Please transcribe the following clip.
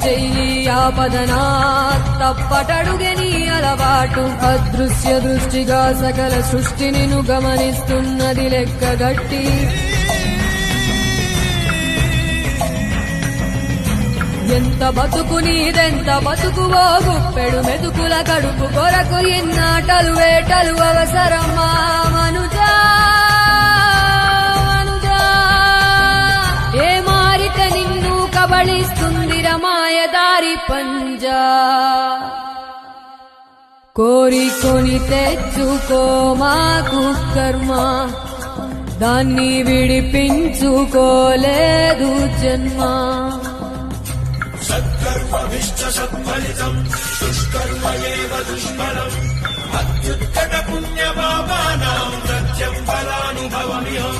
చెయ్యి ఆపదనా తప్పటడుగే నీ అలవాటు. అదృశ్య దృష్టిగా సకల సృష్టిని ను గమనిస్తున్నది లెక్కగట్టి. ఎంత బతుకు నీదెంత బతుకువో గుప్పెడు మెతుకుల కడుపు కొరకు ఇన్నాటలు వేటలు అవసరమా మనుజా మనుజా. ఏ మారిక నిన్ను కబళిస్తుంది రమాయదారి పంజా. కోరికొని తెచ్చుకో మాకు కర్మ, దాన్ని విడిపించుకోలేదు జన్మ. సత్కర్మభిష్ట సత్ఫలితం దుష్కర్మ ఏవ దుష్ఫలం. అత్యుత్కట పుణ్య పాపానాం సత్యం ఫలానుభవమిహం.